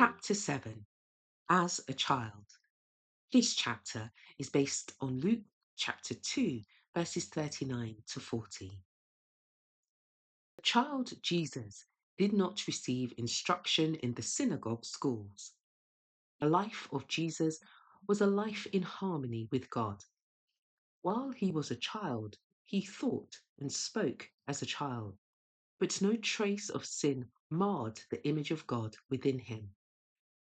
Chapter 7. As a Child. This chapter is based on Luke chapter 2, verses 39 to 40. The child Jesus did not receive instruction in the synagogue schools. The life of Jesus was a life in harmony with God. While he was a child, he thought and spoke as a child, but no trace of sin marred the image of God within him.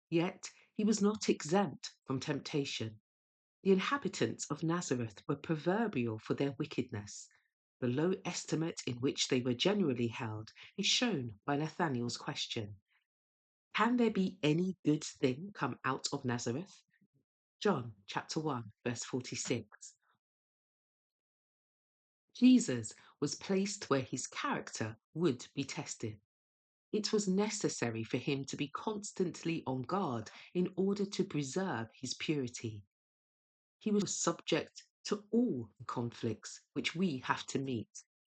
Yet he was not exempt from temptation. The inhabitants of Nazareth were proverbial for their wickedness. The low estimate in which they were generally held is shown by Nathanael's question: Can there be any good thing come out of Nazareth? John chapter 1, verse 46. Jesus was placed where his character would be tested. It was necessary for him to be constantly on guard in order to preserve his purity. He was subject to all the conflicts which we have to meet,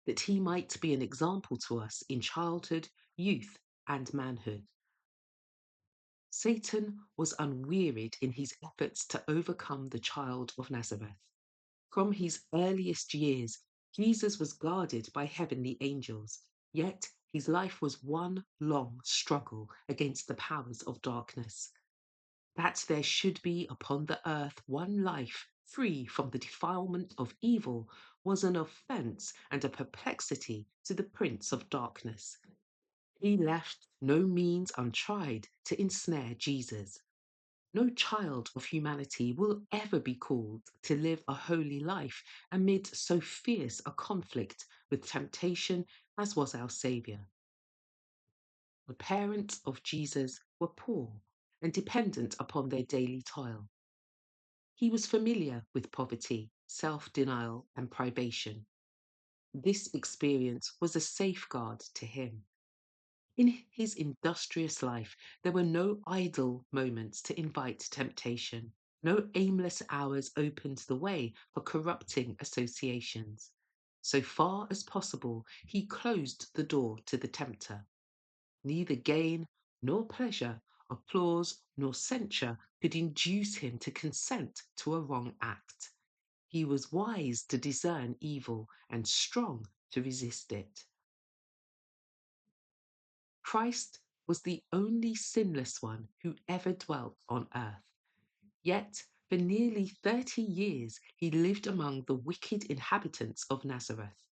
that he might be an example to us in childhood, youth, and manhood. Satan was unwearied in his efforts to overcome the child of Nazareth. From his earliest years, Jesus was guarded by heavenly angels, yet his life was one long struggle against the powers of darkness. That there should be upon the earth one life free from the defilement of evil was an offence and a perplexity to the prince of darkness. He left no means untried to ensnare Jesus. No child of humanity will ever be called to live a holy life amid so fierce a conflict with temptation as was our Saviour. The parents of Jesus were poor and dependent upon their daily toil. He was familiar with poverty, self-denial, and privation. This experience was a safeguard to him. In his industrious life, there were no idle moments to invite temptation. No aimless hours opened the way for corrupting associations. So far as possible, he closed the door to the tempter. Neither gain nor pleasure, applause nor censure could induce him to consent to a wrong act. He was wise to discern evil and strong to resist it. Christ was the only sinless one who ever dwelt on earth. Yet, for nearly 30 years, he lived among the wicked inhabitants of Nazareth.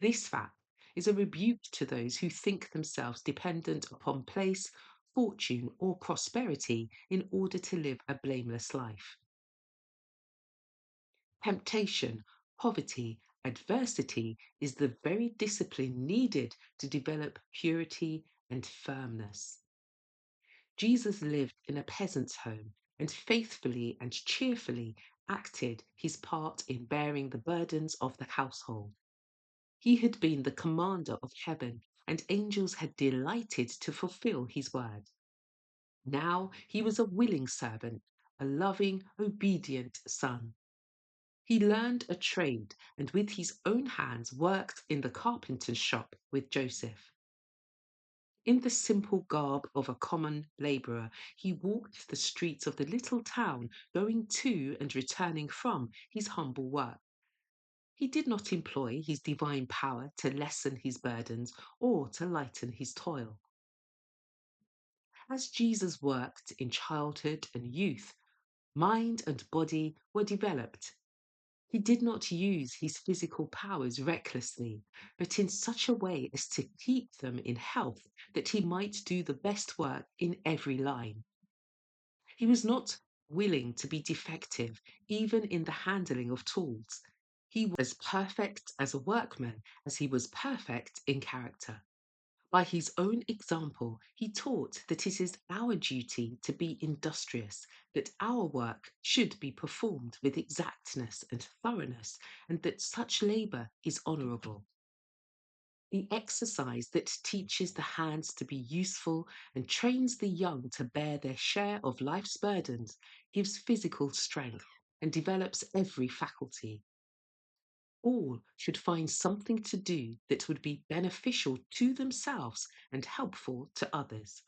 This fact is a rebuke to those who think themselves dependent upon place, fortune, or prosperity in order to live a blameless life. Temptation, poverty, adversity is the very discipline needed to develop purity and firmness. Jesus lived in a peasant's home and faithfully and cheerfully acted his part in bearing the burdens of the household. He had been the commander of heaven, and angels had delighted to fulfill his word. Now he was a willing servant, a loving, obedient son. He learned a trade and with his own hands worked in the carpenter's shop with Joseph. In the simple garb of a common labourer, he walked the streets of the little town, going to and returning from his humble work. He did not employ his divine power to lessen his burdens or to lighten his toil. As Jesus worked in childhood and youth, mind and body were developed. He did not use his physical powers recklessly, but in such a way as to keep them in health that he might do the best work in every line. He was not willing to be defective, even in the handling of tools. He was as perfect as a workman as he was perfect in character. By his own example, he taught that it is our duty to be industrious, that our work should be performed with exactness and thoroughness, and that such labour is honourable. The exercise that teaches the hands to be useful and trains the young to bear their share of life's burdens gives physical strength and develops every faculty. All should find something to do that would be beneficial to themselves and helpful to others.